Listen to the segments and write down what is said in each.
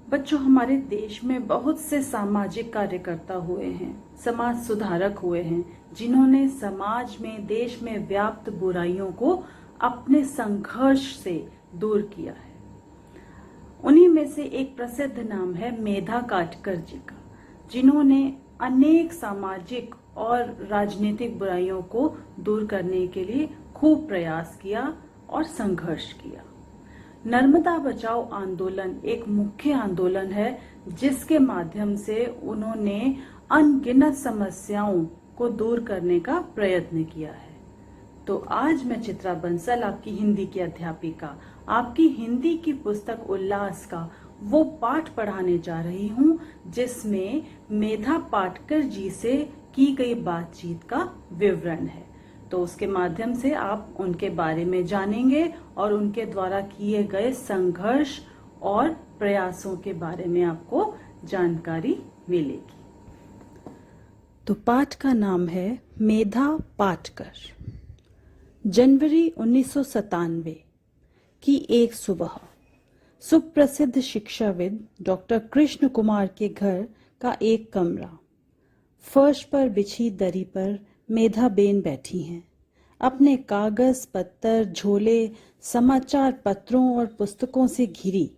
बच्चों, हमारे देश में बहुत से सामाजिक कार्यकर्ता हुए हैं, समाज सुधारक हुए हैं, जिन्होंने समाज में, देश में व्याप्त बुराइयों को अपने संघर्ष से दूर किया है। उन्हीं में से एक प्रसिद्ध नाम है मेधा काटकर जी का, जिन्होंने अनेक सामाजिक और राजनीतिक बुराइयों को दूर करने के लिए खूब प्रयास किया और संघर्ष किया। नर्मदा बचाओ आंदोलन एक मुख्य आंदोलन है, जिसके माध्यम से उन्होंने अनगिनत समस्याओं को दूर करने का प्रयत्न किया है। तो आज मैं चित्रा बंसल, आपकी हिंदी की अध्यापिका, आपकी हिंदी की पुस्तक उल्लास का वो पाठ पढ़ाने जा रही हूँ जिसमें मेधा पाटकर जी से की गई बातचीत का विवरण है। तो उसके माध्यम से आप उनके बारे में जानेंगे और उनके द्वारा किए गए संघर्ष और प्रयासों के बारे में आपको जानकारी मिलेगी। तो पाठ का नाम है मेधा पाटकर। जनवरी 1997 की एक सुबह सुप्रसिद्ध शिक्षाविद डॉक्टर कृष्ण कुमार के घर का एक कमरा, फर्श पर बिछी दरी पर मेधा बेन बैठी हैं, अपने कागज पत्तर, झोले, समाचार पत्रों और पुस्तकों से घिरी।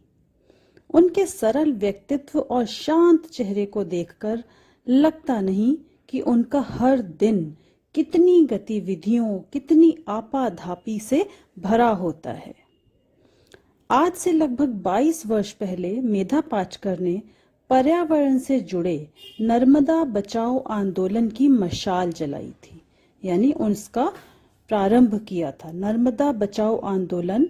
उनके सरल व्यक्तित्व और शांत चेहरे को देखकर लगता नहीं कि उनका हर दिन कितनी गतिविधियों, कितनी आपाधापी से भरा होता है। आज से लगभग 22 वर्ष पहले मेधा पाटकर ने पर्यावरण से जुड़े नर्मदा बचाओ आंदोलन की मशाल जलाई थी, यानी उसका प्रारंभ किया था। नर्मदा बचाओ आंदोलन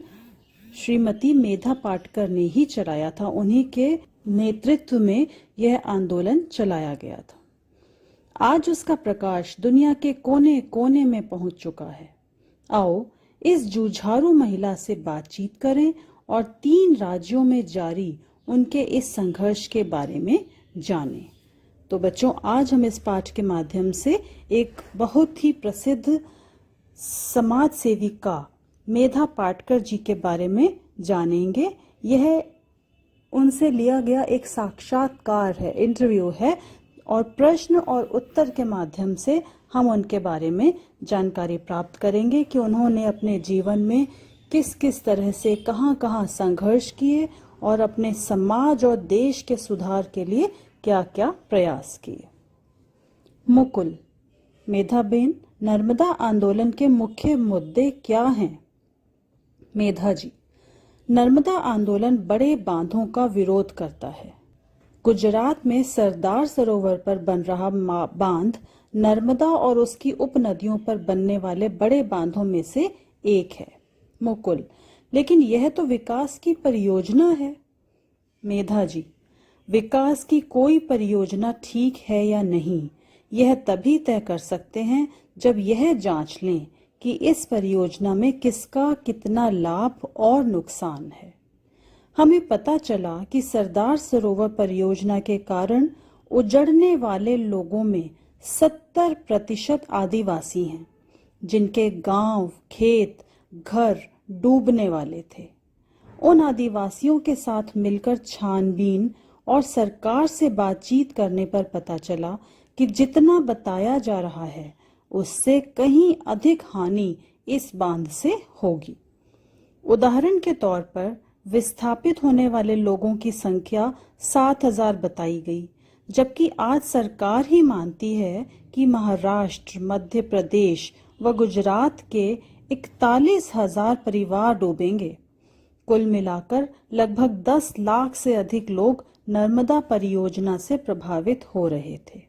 श्रीमती मेधा पाटकर ने ही चलाया था, उन्हीं के नेतृत्व में यह आंदोलन चलाया गया था। आज उसका प्रकाश दुनिया के कोने कोने में पहुंच चुका है। आओ इस जुझारू महिला से बातचीत करें और 3 राज्यों में जारी उनके इस संघर्ष के बारे में जानें। तो बच्चों, आज हम इस पाठ के माध्यम से एक बहुत ही प्रसिद्ध समाज सेविका मेधा पाटकर जी के बारे में जानेंगे। यह उनसे लिया गया एक साक्षात्कार है, इंटरव्यू है, और प्रश्न और उत्तर के माध्यम से हम उनके बारे में जानकारी प्राप्त करेंगे कि उन्होंने अपने जीवन में किस किस तरह से कहां-कहां संघर्ष किए और अपने समाज और देश के सुधार के लिए क्या-क्या प्रयास किए। मुकुल, मेधा बेन, नर्मदा आंदोलन के मुख्य मुद्दे क्या हैं? मेधा जी, नर्मदा आंदोलन बड़े बांधों का विरोध करता है। गुजरात में सरदार सरोवर पर बन रहा बांध नर्मदा और उसकी उपनदियों पर बनने वाले बड़े बांधों में से एक है। मुकुल, लेकिन यह तो विकास की परियोजना है। मेधा जी, विकास की कोई परियोजना ठीक है या नहीं, यह तभी तय कर सकते हैं जब यह जांच लें कि इस परियोजना में किसका कितना लाभ और नुकसान है। हमें पता चला कि सरदार सरोवर परियोजना के कारण उजड़ने वाले लोगों में 70% आदिवासी हैं, जिनके गांव, खेत, घर डूबने वाले थे। उन आदिवासियों के साथ मिलकर छानबीन और सरकार से बातचीत करने पर पता चला कि जितना बताया जा रहा है उससे कहीं अधिक हानि इस बांध से होगी। उदाहरण के तौर पर विस्थापित होने वाले लोगों की संख्या 7,000 बताई गई, जबकि आज सरकार ही मानती है कि महाराष्ट्र, मध्य प्रदेश व गुजरात के 41,000 परिवार डूबेंगे। कुल मिलाकर लगभग 10 लाख से अधिक लोग नर्मदा परियोजना से प्रभावित हो रहे थे।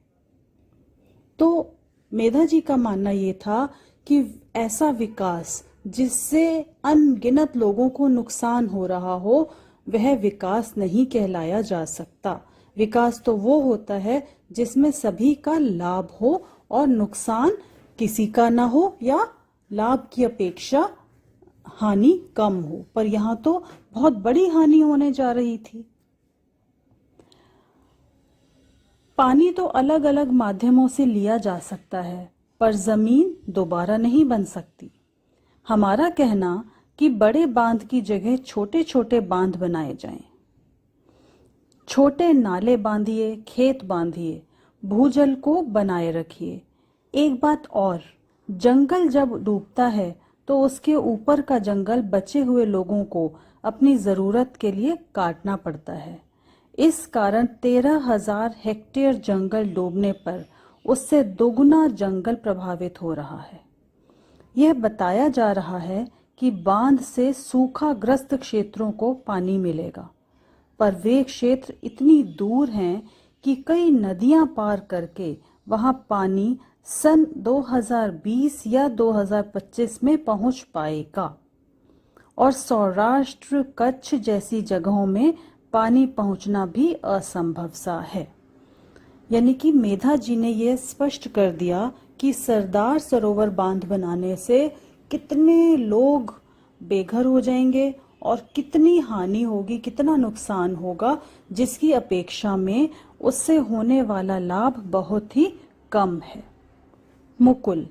तो मेधा जी का मानना ये था कि ऐसा विकास जिससे अनगिनत लोगों को नुकसान हो रहा हो, वह विकास नहीं कहलाया जा सकता। विकास तो वो होता है जिसमें सभी का लाभ हो और नुकसान किसी का ना हो, या लाभ की अपेक्षा हानि कम हो। पर यहाँ तो बहुत बड़ी हानि होने जा रही थी। पानी तो अलग अलग माध्यमों से लिया जा सकता है, पर जमीन दोबारा नहीं बन सकती। हमारा कहना कि बड़े बांध की जगह छोटे छोटे बांध बनाए जाएं। छोटे नाले बांधिए, खेत बांधिए, भूजल को बनाए रखिए। एक बात और, जंगल जब डूबता है तो उसके ऊपर का जंगल बचे हुए लोगों को अपनी जरूरत के लिए काटना पड़ता है। इस कारण 13,000 हेक्टेयर जंगल डूबने पर उससे दोगुना जंगल प्रभावित हो रहा है। यह बताया जा रहा है कि बांध से सूखाग्रस्त क्षेत्रों को पानी मिलेगा, पर वे क्षेत्र इतनी दूर हैं कि कई नदियां पार करके वहां पानी सन 2020 या 2025 में पहुंच पाएगा और सौराष्ट्र, कच्छ जैसी जगहों में पानी पहुंचना भी असंभव सा है। यानी कि मेधा जी ने यह स्पष्ट कर दिया कि सरदार सरोवर बांध बनाने से कितने लोग बेघर हो जाएंगे और कितनी हानि होगी, कितना नुकसान होगा, जिसकी अपेक्षा में उससे होने वाला लाभ बहुत ही कम है। मुकुल: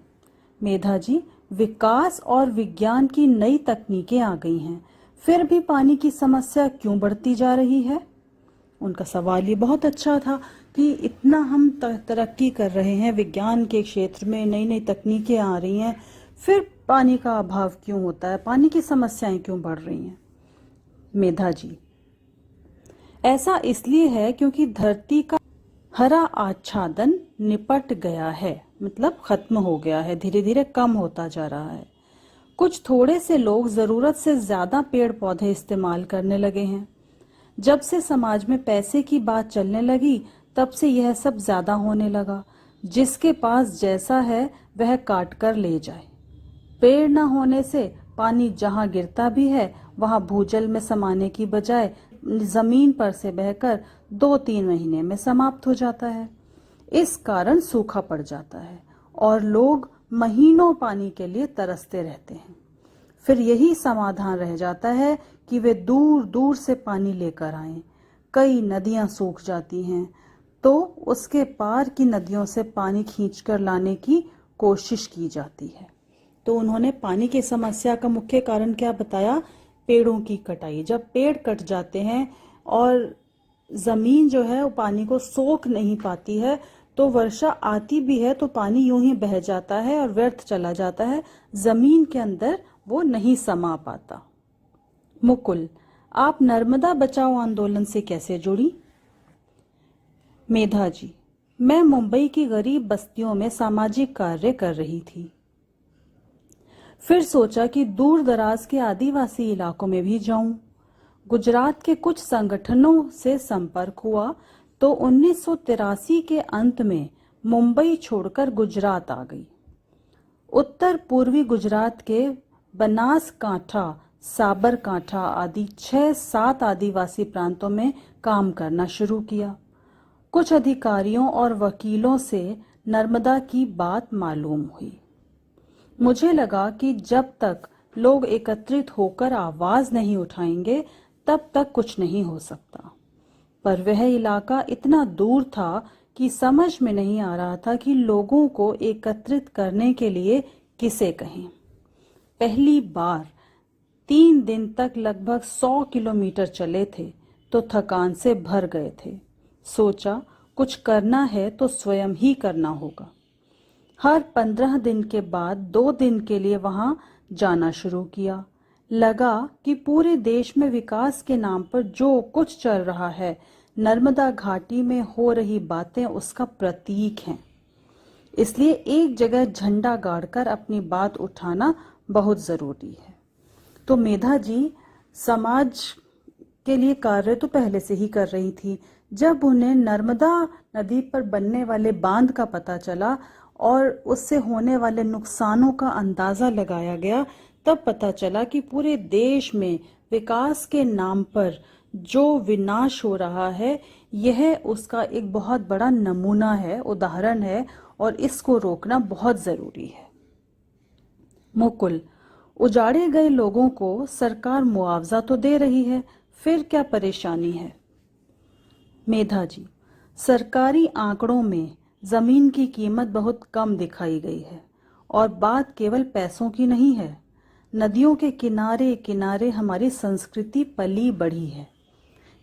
मेधा जी, विकास और विज्ञान की नई तकनीकें आ गई हैं, फिर भी पानी की समस्या क्यों बढ़ती जा रही है? उनका सवाल ये बहुत अच्छा था कि इतना हम तरक्की कर रहे हैं, विज्ञान के क्षेत्र में नई नई तकनीकें आ रही हैं, फिर पानी का अभाव क्यों होता है, पानी की समस्याएं क्यों बढ़ रही हैं? मेधा जी: ऐसा इसलिए है क्योंकि धरती का हरा आच्छादन निपट गया है, मतलब खत्म हो गया है, धीरे धीरे कम होता जा रहा है। कुछ थोड़े से लोग जरूरत से ज्यादा पेड़ पौधे इस्तेमाल करने लगे हैं। जब से समाज में पैसे की बात चलने लगी, तब से यह सब ज्यादा होने लगा। जिसके पास जैसा है वह काट कर ले जाए। पेड़ न होने से पानी जहां गिरता भी है वहां भूजल में समाने की बजाय जमीन पर से बहकर 2-3 महीने में समाप्त हो जाता है। इस कारण सूखा पड़ जाता है और लोग महीनों पानी के लिए तरसते रहते हैं। फिर यही समाधान रह जाता है कि वे दूर दूर से पानी लेकर आएं। कई नदियां सूख जाती हैं तो उसके पार की नदियों से पानी खींचकर लाने की कोशिश की जाती है। तो उन्होंने पानी की समस्या का मुख्य कारण क्या बताया? पेड़ों की कटाई। जब पेड़ कट जाते हैं और जमीन जो है वो पानी को सोख नहीं पाती है, तो वर्षा आती भी है तो पानी यूं ही बह जाता है और व्यर्थ चला जाता है, जमीन के अंदर वो नहीं समा पाता। मुकुल: आप नर्मदा बचाओ आंदोलन से कैसे जुड़ी? मेधा जी: मैं मुंबई की गरीब बस्तियों में सामाजिक कार्य कर रही थी। फिर सोचा कि दूर दराज के आदिवासी इलाकों में भी जाऊं। गुजरात के कुछ संगठनों से संपर्क हुआ तो 1983 के अंत में मुंबई छोड़कर गुजरात आ गई। उत्तर पूर्वी गुजरात के बनासकांठा, साबरकांठा आदि 6-7 आदिवासी प्रांतों में काम करना शुरू किया। कुछ अधिकारियों और वकीलों से नर्मदा की बात मालूम हुई। मुझे लगा कि जब तक लोग एकत्रित होकर आवाज नहीं उठाएंगे तब तक कुछ नहीं हो सकता। पर वह इलाका इतना दूर था कि समझ में नहीं आ रहा था कि लोगों को एकत्रित करने के लिए किसे कहें। पहली बार 3 दिन तक लगभग 100 किलोमीटर चले थे तो थकान से भर गए थे। सोचा कुछ करना है तो स्वयं ही करना होगा। हर 15 दिन के बाद 2 दिन के लिए वहां जाना शुरू किया। लगा कि पूरे देश में विकास के नाम पर जो कुछ चल रहा है, नर्मदा घाटी में हो रही बातें उसका प्रतीक हैं। इसलिए एक जगह झंडा गाड़कर अपनी बात उठाना बहुत जरूरी है। तो मेधा जी समाज के लिए कार्य तो पहले से ही कर रही थी। जब उन्हें नर्मदा नदी पर बनने वाले बांध का पता चला और उससे होने वाले नुकसानों का अंदाजा लगाया गया, तब पता चला कि पूरे देश में विकास के नाम पर जो विनाश हो रहा है, यह उसका एक बहुत बड़ा नमूना है, उदाहरण है, और इसको रोकना बहुत जरूरी है। मुकुल: उजाड़े गए लोगों को सरकार मुआवजा तो दे रही है, फिर क्या परेशानी है? मेधा जी: सरकारी आंकड़ों में जमीन की कीमत बहुत कम दिखाई गई है और बात केवल पैसों की नहीं है। नदियों के किनारे किनारे हमारी संस्कृति पली बढ़ी है।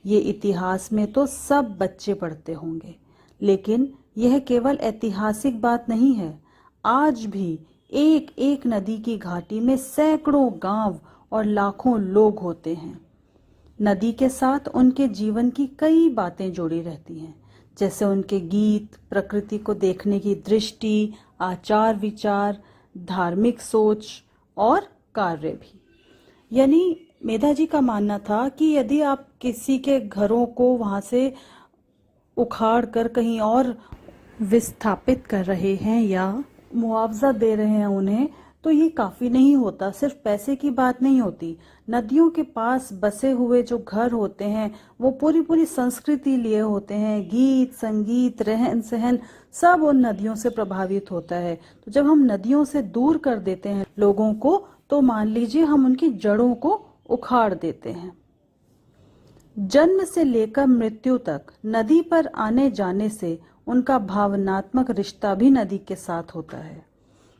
ये इतिहास में तो सब बच्चे पढ़ते होंगे, लेकिन यह केवल ऐतिहासिक बात नहीं है। आज भी एक एक नदी की घाटी में सैकड़ों गांव और लाखों लोग होते हैं। नदी के साथ उनके जीवन की कई बातें जुड़ी रहती हैं, जैसे उनके गीत, प्रकृति को देखने की दृष्टि, आचार विचार, धार्मिक सोच और कार्य भी। यानी मेधा जी का मानना था कि यदि आप किसी के घरों को वहां से उखाड़ कर कहीं और विस्थापित कर रहे हैं या मुआवजा दे रहे हैं उन्हें, तो ये काफी नहीं होता। सिर्फ पैसे की बात नहीं होती। नदियों के पास बसे हुए जो घर होते हैं वो पूरी पूरी संस्कृति लिए होते हैं। गीत, संगीत, रहन सहन सब उन नदियों से प्रभावित होता है। तो जब हम नदियों से दूर कर देते हैं लोगों को, तो मान लीजिए हम उनकी जड़ों को उखाड़ देते हैं। जन्म से लेकर मृत्यु तक नदी पर आने जाने से उनका भावनात्मक रिश्ता भी नदी के साथ होता है।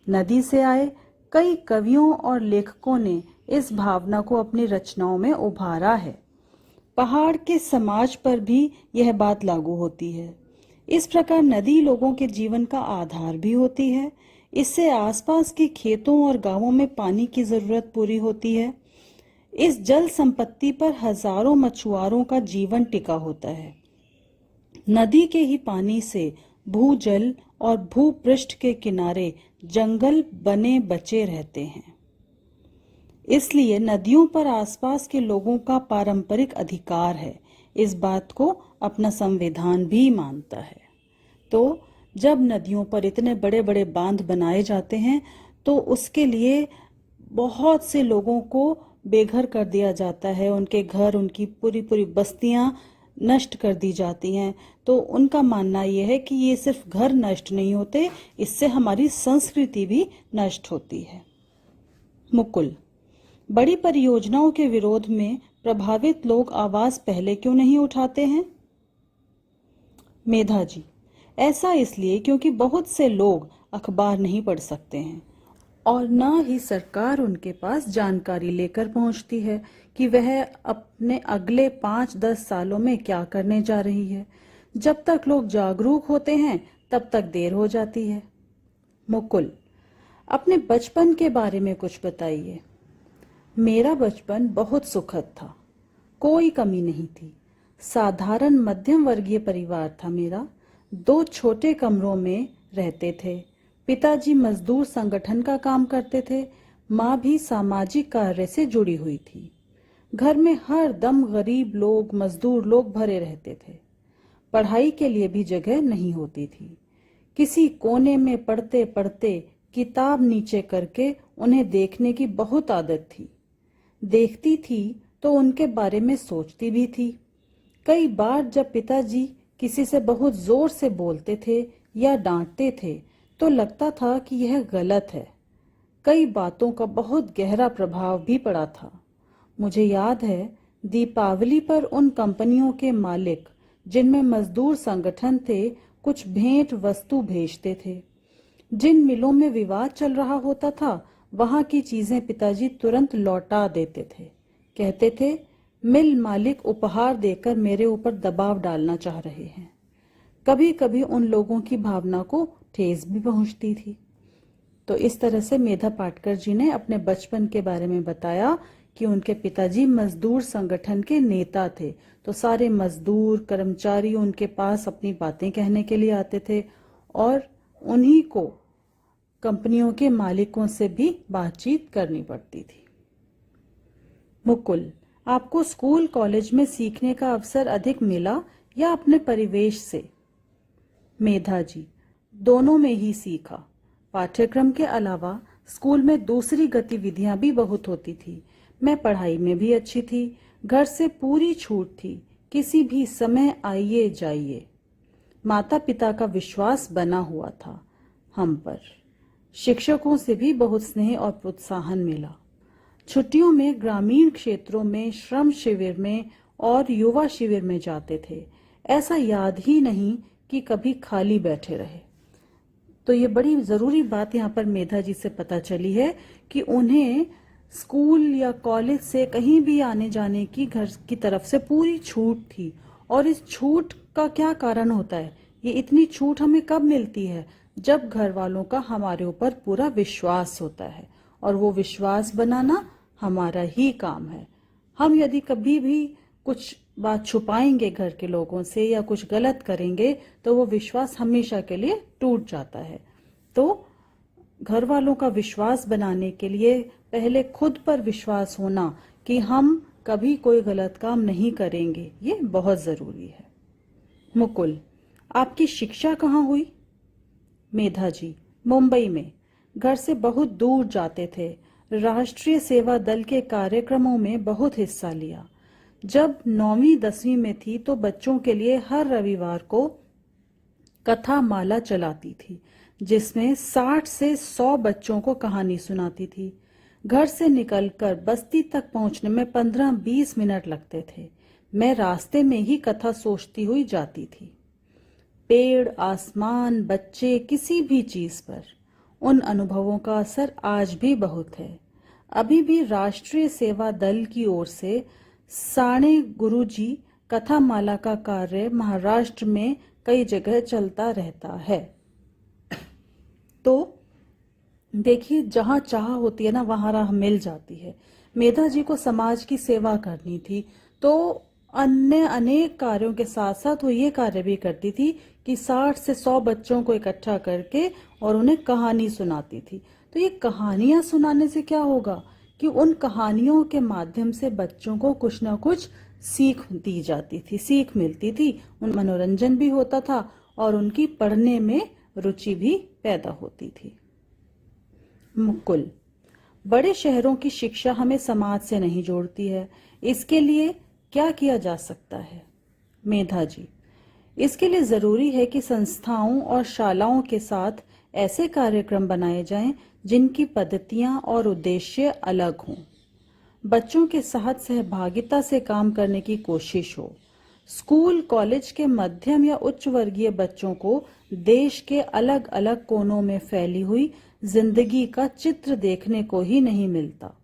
नदी से आए कई कवियों और लेखकों ने इस भावना को अपनी रचनाओं में उभारा है। पहाड़ के समाज पर भी यह बात लागू होती है। इस प्रकार नदी लोगों के जीवन का आधार भी होती है। इससे आसपास के खेतों और गांवों में पानी की जरूरत पूरी होती है। इस जल संपत्ति पर हजारों मछुआरों का जीवन टिका होता है। नदी के ही पानी से भूजल और भूपृष्ठ के किनारे जंगल बने बचे रहते हैं। इसलिए नदियों पर आसपास के लोगों का पारंपरिक अधिकार है। इस बात को अपना संविधान भी मानता है। तो जब नदियों पर इतने बड़े बड़े बांध बनाए जाते हैं तो उसके लिए बहुत से लोगों को बेघर कर दिया जाता है। उनके घर, उनकी पूरी पूरी बस्तियां नष्ट कर दी जाती हैं। तो उनका मानना यह है कि ये सिर्फ घर नष्ट नहीं होते, इससे हमारी संस्कृति भी नष्ट होती है। मुकुल, बड़ी परियोजनाओं के विरोध में प्रभावित लोग आवाज पहले क्यों नहीं उठाते हैं? मेधा जी, ऐसा इसलिए क्योंकि बहुत से लोग अखबार नहीं पढ़ सकते हैं और न ही सरकार उनके पास जानकारी लेकर पहुंचती है कि वह अपने अगले 5-10 सालों में क्या करने जा रही है। जब तक लोग जागरूक होते हैं तब तक देर हो जाती है। मुकुल, अपने बचपन के बारे में कुछ बताइए। मेरा बचपन बहुत सुखद था, कोई कमी नहीं थी। साधारण मध्यम वर्गीय परिवार था मेरा। 2 छोटे कमरों में रहते थे। पिताजी मजदूर संगठन का काम करते थे। माँ भी सामाजिक कार्य से जुड़ी हुई थी। घर में हर दम गरीब लोग, मजदूर लोग भरे रहते थे। पढ़ाई के लिए भी जगह नहीं होती थी। किसी कोने में पढ़ते पढ़ते किताब नीचे करके उन्हें देखने की बहुत आदत थी। देखती थी तो उनके बारे में सोचती भी थी। कई बार जब पिताजी किसी से बहुत जोर से बोलते थे या डांटते थे तो लगता था कि यह गलत है। कई बातों का बहुत गहरा प्रभाव भी पड़ा था। मुझे याद है दीपावली पर उन कंपनियों के मालिक जिनमें मजदूर संगठन थे कुछ भेंट वस्तु भेजते थे। जिन मिलों में विवाद चल रहा होता था वहां की चीजें पिताजी तुरंत लौटा देते थे। कहते थे मिल मालिक उपहार देकर मेरे ऊपर दबाव डालना चाह रहे हैं। कभी कभी उन लोगों की भावना को ठेस भी पहुंचती थी। तो इस तरह से मेधा पाटकर जी ने अपने बचपन के बारे में बताया कि उनके पिताजी मजदूर संगठन के नेता थे। तो सारे मजदूर कर्मचारी उनके पास अपनी बातें कहने के लिए आते थे और उन्हीं को कंपनियों के मालिकों से भी बातचीत करनी पड़ती थी। मुकुल, आपको स्कूल कॉलेज में सीखने का अवसर अधिक मिला या अपने परिवेश से? मेधा जी, दोनों में ही सीखा। पाठ्यक्रम के अलावा स्कूल में दूसरी गतिविधियां भी बहुत होती थी। मैं पढ़ाई में भी अच्छी थी। घर से पूरी छूट थी, किसी भी समय आइए जाइए। माता पिता का विश्वास बना हुआ था हम पर। शिक्षकों से भी बहुत स्नेह और प्रोत्साहन मिला। छुट्टियों में ग्रामीण क्षेत्रों में श्रम शिविर में और युवा शिविर में जाते थे। ऐसा याद ही नहीं कि कभी खाली बैठे रहे। तो ये बड़ी जरूरी बात यहाँ पर मेधा जी से पता चली है कि उन्हें स्कूल या कॉलेज से कहीं भी आने जाने की घर की तरफ से पूरी छूट थी। और इस छूट का क्या कारण होता है? ये इतनी छूट हमें कब मिलती है? जब घर वालों का हमारे ऊपर पूरा विश्वास होता है, और वो विश्वास बनाना हमारा ही काम है। हम यदि कभी भी कुछ बात छुपाएंगे घर के लोगों से या कुछ गलत करेंगे, तो वो विश्वास हमेशा के लिए टूट जाता है। तो घर वालों का विश्वास बनाने के लिए पहले खुद पर विश्वास होना कि हम कभी कोई गलत काम नहीं करेंगे, ये बहुत जरूरी है। मुकुल, आपकी शिक्षा कहाँ हुई? मेधा जी, मुंबई में। घर से बहुत दूर जाते थे। राष्ट्रीय सेवा दल के कार्यक्रमों में बहुत हिस्सा लिया। जब 9वीं 10वीं में थी तो बच्चों के लिए हर रविवार को कथा माला चलाती थी, जिसमें 60 से 100 बच्चों को कहानी सुनाती थी। घर से निकलकर बस्ती तक पहुंचने में 15-20 मिनट लगते थे। मैं रास्ते में ही कथा सोचती हुई जाती थी। पेड़, आसमान, बच्चे, किसी भी चीज पर उन अनुभवों का असर आज भी बहुत है। अभी भी राष्ट्रीय सेवा दल की ओर से साणे गुरुजी कथा माला का कार्य महाराष्ट्र में कई जगह चलता रहता है। तो देखिए, जहाँ चाह होती है ना, वहाँ राह मिल जाती है। मेधा जी को समाज की सेवा करनी थी, तो अन्य अनेक कार्यों के साथ साथ वो ये कार्य भी करती थी कि 60 से 100 बच्चों को इकट्ठा करके और उन्हें कहानी सुनाती थी। तो ये कहानियां सुनाने से क्या होगा कि उन कहानियों के माध्यम से बच्चों को कुछ ना कुछ सीख दी जाती थी, सीख मिलती थी, उन मनोरंजन भी होता था और उनकी पढ़ने में रुचि भी पैदा होती थी। मुकुल, बड़े शहरों की शिक्षा हमें समाज से नहीं जोड़ती है, इसके लिए क्या किया जा सकता है? मेधा जी, इसके लिए जरूरी है कि संस्थाओं और शालाओं के साथ ऐसे कार्यक्रम बनाए जाएं जिनकी पद्धतियां और उद्देश्य अलग हों। बच्चों के साथ सहभागिता से काम करने की कोशिश हो। स्कूल कॉलेज के मध्यम या उच्च वर्गीय बच्चों को देश के अलग अलग कोनों में फैली हुई जिंदगी का चित्र देखने को ही नहीं मिलता।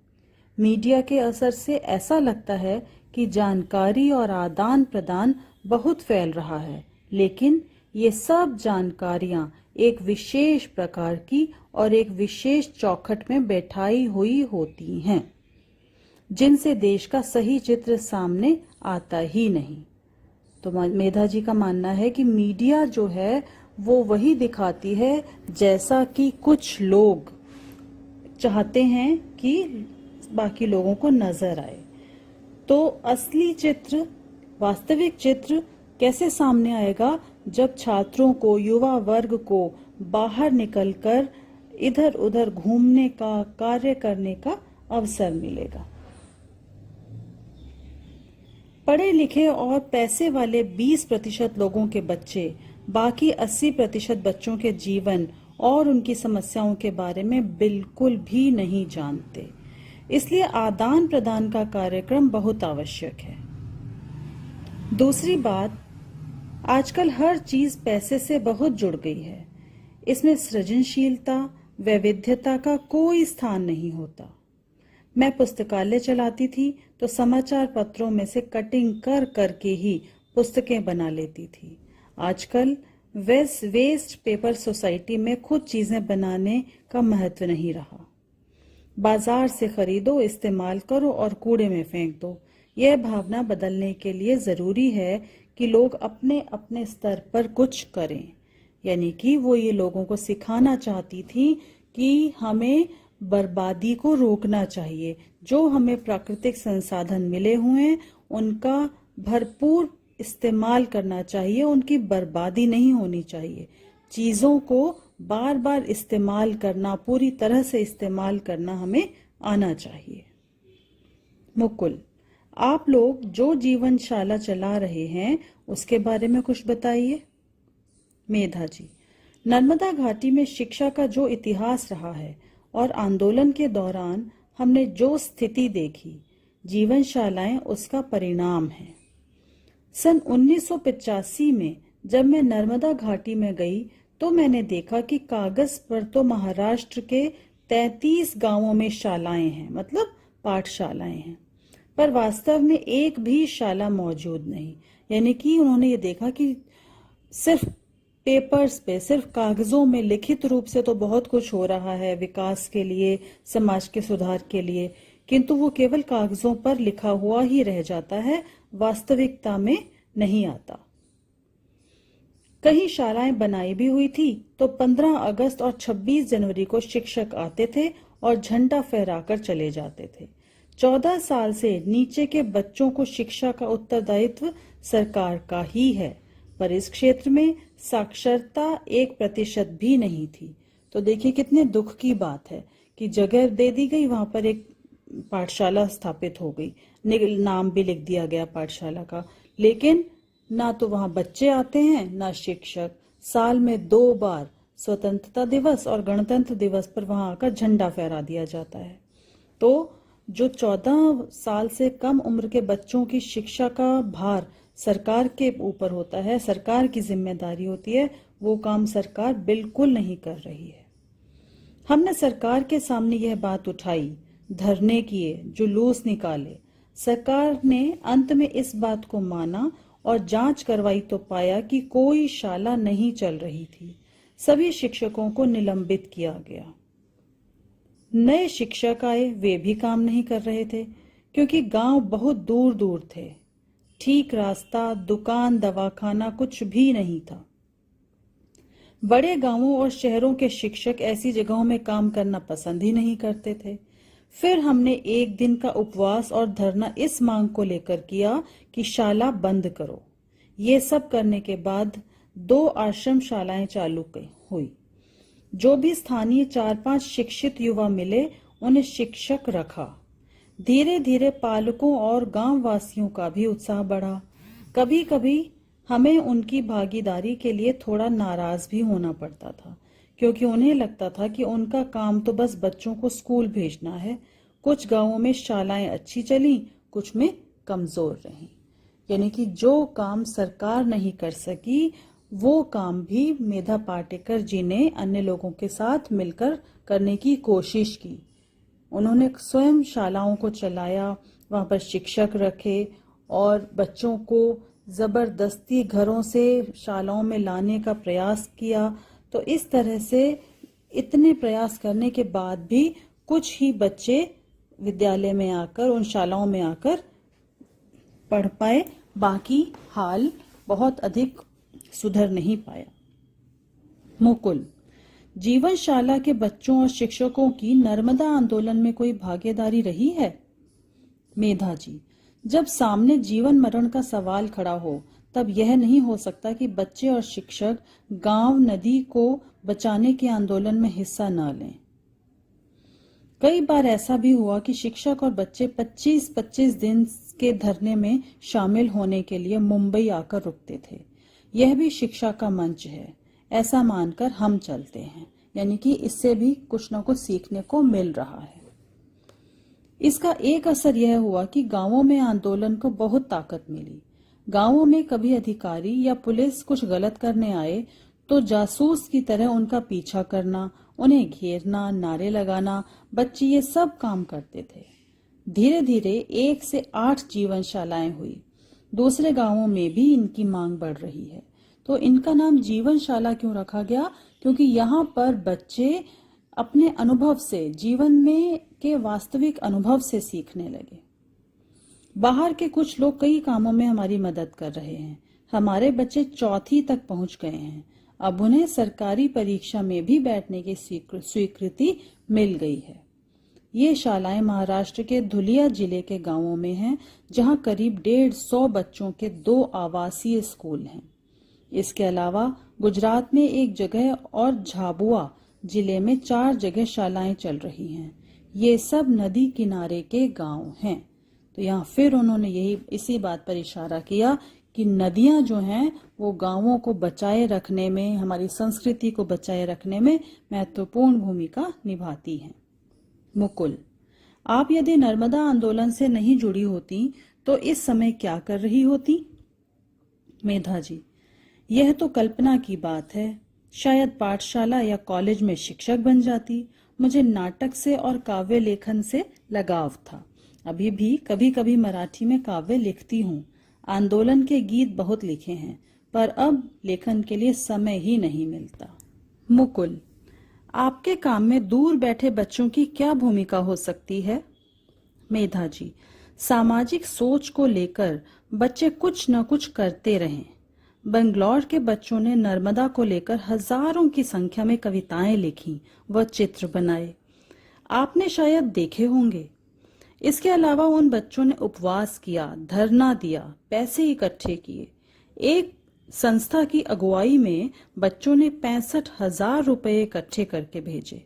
मीडिया के असर से ऐसा लगता है कि जानकारी और आदान प्रदान बहुत फैल रहा है, लेकिन ये सब जानकारियां एक विशेष प्रकार की और एक विशेष चौखट में बैठाई हुई होती हैं, जिनसे देश का सही चित्र सामने आता ही नहीं। तो मेधा जी का मानना है कि मीडिया जो है वो वही दिखाती है जैसा कि कुछ लोग चाहते हैं कि बाकी लोगों को नजर आए। तो असली चित्र, वास्तविक चित्र कैसे सामने आएगा? जब छात्रों को, युवा वर्ग को बाहर निकलकर इधर उधर घूमने का, कार्य करने का अवसर मिलेगा। पढ़े लिखे और पैसे वाले 20% लोगों के बच्चे बाकी 80% बच्चों के जीवन और उनकी समस्याओं के बारे में बिल्कुल भी नहीं जानते। इसलिए आदान प्रदान का कार्यक्रम बहुत आवश्यक है। दूसरी बात, आजकल हर चीज पैसे से बहुत जुड़ गई है। इसमें सृजनशीलता, वैविध्यता का कोई स्थान नहीं होता। मैं पुस्तकालय चलाती थी तो समाचार पत्रों में से कटिंग कर करके ही पुस्तकें बना लेती थी। आजकल वेस्ट पेपर सोसाइटी में खुद चीजें बनाने का महत्व नहीं रहा। बाजार से खरीदो, इस्तेमाल करो और कूड़े में फेंक दो। यह भावना बदलने के लिए जरूरी है कि लोग अपने अपने स्तर पर कुछ करें। यानी कि वो ये लोगों को सिखाना चाहती थी कि हमें बर्बादी को रोकना चाहिए। जो हमें प्राकृतिक संसाधन मिले हुए हैं उनका भरपूर इस्तेमाल करना चाहिए, उनकी बर्बादी नहीं होनी चाहिए। चीजों को बार बार इस्तेमाल करना, पूरी तरह से इस्तेमाल करना हमें आना चाहिए। मुकुल, आप लोग जो जीवनशाला चला रहे हैं उसके बारे में कुछ बताइए। मेधा जी, नर्मदा घाटी में शिक्षा का जो इतिहास रहा है और आंदोलन के दौरान हमने जो स्थिति देखी, जीवनशालाएं उसका परिणाम है। सन 1985 में जब मैं नर्मदा घाटी में गई तो मैंने देखा कि कागज पर तो महाराष्ट्र के 33 गांवों में शालाएं हैं, मतलब पाठशालाएं हैं, पर वास्तव में एक भी शाला मौजूद नहीं। यानी कि उन्होंने ये देखा कि सिर्फ पेपर्स पे, सिर्फ कागजों में लिखित रूप से तो बहुत कुछ हो रहा है विकास के लिए, समाज के सुधार के लिए, किंतु वो केवल कागजों पर लिखा हुआ ही रह जाता है, वास्तविकता में नहीं आता। कहीं शालाएं बनाई भी हुई थी तो 15 अगस्त और 26 जनवरी को शिक्षक आते थे और झंडा फहराकर चले जाते थे। 14 साल से नीचे के बच्चों को शिक्षा का उत्तरदायित्व सरकार का ही है, पर इस क्षेत्र में साक्षरता 1% भी नहीं थी। तो देखिए कितने दुख की बात है कि जगह दे दी गई, वहां पर एक पाठशाला स्थापित हो गई, नाम भी लिख दिया गया पाठशाला का, लेकिन ना तो वहां बच्चे आते हैं ना शिक्षक। साल में 2 बार स्वतंत्रता दिवस और गणतंत्र दिवस पर वहां आकर झंडा फहरा दिया जाता है। तो जो 14 साल से कम उम्र के बच्चों की शिक्षा का भार सरकार के ऊपर होता है, सरकार की जिम्मेदारी होती है, वो काम सरकार बिल्कुल नहीं कर रही है। हमने सरकार के सामने यह बात उठाई, धरने किए, जुलूस निकाले। सरकार ने अंत में इस बात को माना और जांच करवाई तो पाया कि कोई शाला नहीं चल रही थी। सभी शिक्षकों को निलंबित किया गया। नए शिक्षक आए, वे भी काम नहीं कर रहे थे क्योंकि गांव बहुत दूर दूर थे। ठीक रास्ता, दुकान, दवाखाना कुछ भी नहीं था। बड़े गांवों और शहरों के शिक्षक ऐसी जगहों में काम करना पसंद ही नहीं करते थे। फिर हमने एक दिन का उपवास और धरना इस मांग को लेकर किया कि शाला बंद करो। ये सब करने के बाद 2 आश्रम शालाएं चालू हुई। जो भी स्थानीय 4-5 शिक्षित युवा मिले, उन्हें शिक्षक रखा। धीरे धीरे पालकों और गांव वासियों का भी उत्साह बढ़ा। कभी कभी हमें उनकी भागीदारी के लिए थोड़ा नाराज भी होना पड़ता था, क्योंकि उन्हें लगता था कि उनका काम तो बस बच्चों को स्कूल भेजना है। कुछ गांवों में शालाएं अच्छी चली, कुछ में कमजोर रहीं। यानी कि जो काम सरकार नहीं कर सकी, वो काम भी मेधा पाटेकर जी ने अन्य लोगों के साथ मिलकर करने की कोशिश की। उन्होंने स्वयं शालाओं को चलाया, वहां पर शिक्षक रखे और बच्चों को जबरदस्ती घरों से शालाओं में लाने का प्रयास किया। तो इस तरह से इतने प्रयास करने के बाद भी कुछ ही बच्चे विद्यालय में आकर, उन शालाओं में आकर पढ़ पाए, बाकी हाल बहुत अधिक सुधर नहीं पाया। मुकुल, जीवनशाला के बच्चों और शिक्षकों की नर्मदा आंदोलन में कोई भागीदारी रही है? मेधा जी, जब सामने जीवन मरण का सवाल खड़ा हो, तब यह नहीं हो सकता कि बच्चे और शिक्षक गांव नदी को बचाने के आंदोलन में हिस्सा न लें। कई बार ऐसा भी हुआ कि शिक्षक और बच्चे 25-25 दिन के धरने में शामिल होने के लिए मुंबई आकर रुकते थे। यह भी शिक्षा का मंच है, ऐसा मानकर हम चलते हैं। यानी कि इससे भी कुछ न कुछ सीखने को मिल रहा है। इसका एक असर यह हुआ कि गांवों में आंदोलन को बहुत ताकत मिली। गांवों में कभी अधिकारी या पुलिस कुछ गलत करने आए तो जासूस की तरह उनका पीछा करना, उन्हें घेरना, नारे लगाना, बच्चे ये सब काम करते थे। धीरे धीरे 1 से 8 जीवनशालाएं हुई। दूसरे गांवों में भी इनकी मांग बढ़ रही है। तो इनका नाम जीवनशाला क्यों रखा गया? क्योंकि यहाँ पर बच्चे अपने अनुभव से, जीवन में के वास्तविक अनुभव से सीखने लगे। बाहर के कुछ लोग कई कामों में हमारी मदद कर रहे हैं। हमारे बच्चे 4वीं तक पहुंच गए हैं। अब उन्हें सरकारी परीक्षा में भी बैठने की स्वीकृति मिल गई है। ये शालाएं महाराष्ट्र के धुलिया जिले के गांवों में हैं, जहां करीब 150 बच्चों के 2 आवासीय स्कूल हैं। इसके अलावा गुजरात में एक जगह और झाबुआ जिले में 4 जगह शालाएं चल रही हैं। ये सब नदी किनारे के गांव हैं। तो यहाँ फिर उन्होंने इसी बात पर इशारा किया कि नदियां जो हैं वो गांवों को बचाए रखने में, हमारी संस्कृति को बचाए रखने में महत्वपूर्ण भूमिका निभाती हैं। मुकुल, आप यदि नर्मदा आंदोलन से नहीं जुड़ी होती तो इस समय क्या कर रही होती? मेधा जी, यह तो कल्पना की बात है। शायद पाठशाला या कॉलेज में शिक्षक बन जाती। मुझे नाटक से और काव्य लेखन से लगाव था। अभी भी कभी कभी मराठी में काव्य लिखती हूँ। आंदोलन के गीत बहुत लिखे हैं, पर अब लेखन के लिए समय ही नहीं मिलता। मुकुल, आपके काम में दूर बैठे बच्चों की क्या भूमिका हो सकती है? मेधा जी, सामाजिक सोच को लेकर बच्चे कुछ न कुछ करते रहें। बंगलौर के बच्चों ने नर्मदा को लेकर हजारों की संख्या में कविताएं लिखी व चित्र बनाए, आपने शायद देखे होंगे। इसके अलावा उन बच्चों ने उपवास किया, धरना दिया, पैसे इकट्ठे किए। एक संस्था की अगुवाई में बच्चों ने 65,000 रुपए इकट्ठे करके भेजे।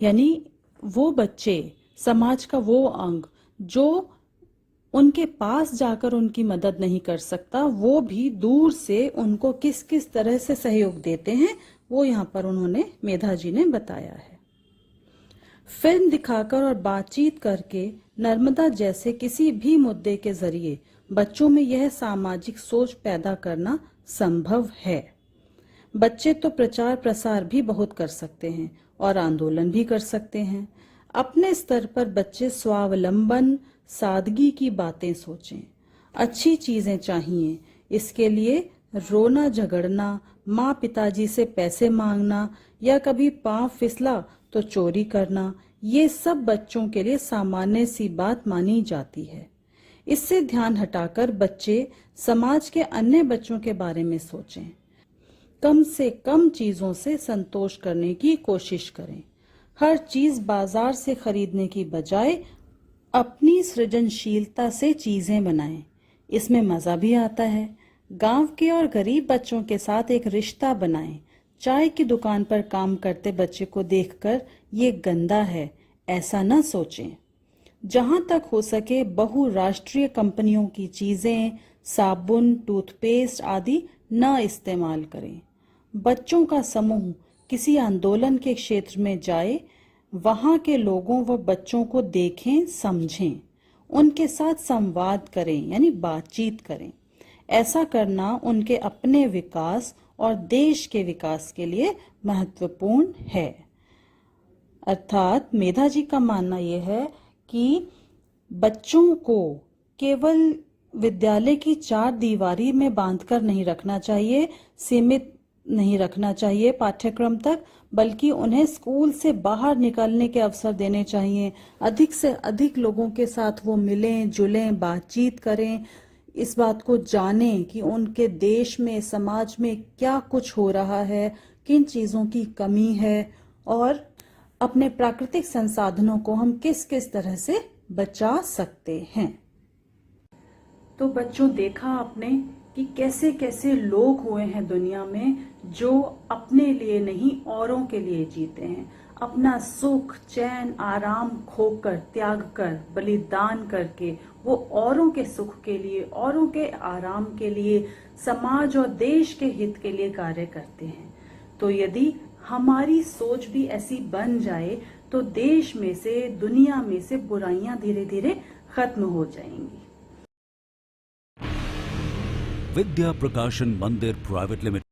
यानी वो बच्चे, समाज का वो अंग जो उनके पास जाकर उनकी मदद नहीं कर सकता, वो भी दूर से उनको किस किस तरह से सहयोग देते हैं, वो यहाँ पर उन्होंने, मेधा जी ने बताया है। फिल्म दिखाकर और बातचीत करके नर्मदा जैसे किसी भी मुद्दे के जरिए बच्चों में यह सामाजिक सोच पैदा करना संभव है। बच्चे तो प्रचार प्रसार भी बहुत कर सकते हैं और आंदोलन भी कर सकते हैं। अपने स्तर पर बच्चे स्वावलंबन, सादगी की बातें सोचें। अच्छी चीजें चाहिए, इसके लिए रोना झगड़ना, माँ पिताजी से पैसे मांगना या कभी पांव फिसला तो चोरी करना, ये सब बच्चों के लिए सामान्य सी बात मानी जाती है। इससे ध्यान हटाकर बच्चे समाज के अन्य बच्चों के बारे में सोचें। कम से कम चीजों से संतोष करने की कोशिश करें। हर चीज बाजार से खरीदने की बजाय अपनी सृजनशीलता से चीजें बनाएं। इसमें मजा भी आता है। गांव के और गरीब बच्चों के साथ एक रिश्ता बनाएं। चाय की दुकान पर काम करते बच्चे को देखकर ये गंदा है ऐसा न सोचें। जहां तक हो सके बहुराष्ट्रीय कंपनियों की चीजें, साबुन, टूथपेस्ट आदि न इस्तेमाल करें। बच्चों का समूह किसी आंदोलन के क्षेत्र में जाए, वहां के लोगों व बच्चों को देखें, समझें, उनके साथ संवाद करें, यानी बातचीत करें। ऐसा करना उनके अपने विकास और देश के विकास के लिए महत्वपूर्ण है। अर्थात मेधा जी का मानना यह है कि बच्चों को केवल विद्यालय की 4 दीवारी में बांधकर नहीं रखना चाहिए, सीमित नहीं रखना चाहिए पाठ्यक्रम तक, बल्कि उन्हें स्कूल से बाहर निकलने के अवसर देने चाहिए। अधिक से अधिक लोगों के साथ वो मिलें, जुलें, बातचीत करें, इस बात को जानें कि उनके देश में, समाज में क्या कुछ हो रहा है, किन चीजों की कमी है और अपने प्राकृतिक संसाधनों को हम किस किस तरह से बचा सकते हैं। तो बच्चों, देखा आपने कि कैसे कैसे लोग हुए हैं दुनिया में जो अपने लिए नहीं औरों के लिए जीते हैं। अपना सुख, चैन, आराम खोकर, त्याग कर, बलिदान करके वो औरों के सुख के लिए, औरों के आराम के लिए, समाज और देश के हित के लिए कार्य करते हैं। तो यदि हमारी सोच भी ऐसी बन जाए तो देश में से, दुनिया में से बुराइयां धीरे धीरे खत्म हो जाएंगी। विद्या प्रकाशन मंदिर प्राइवेट लिमिटेड।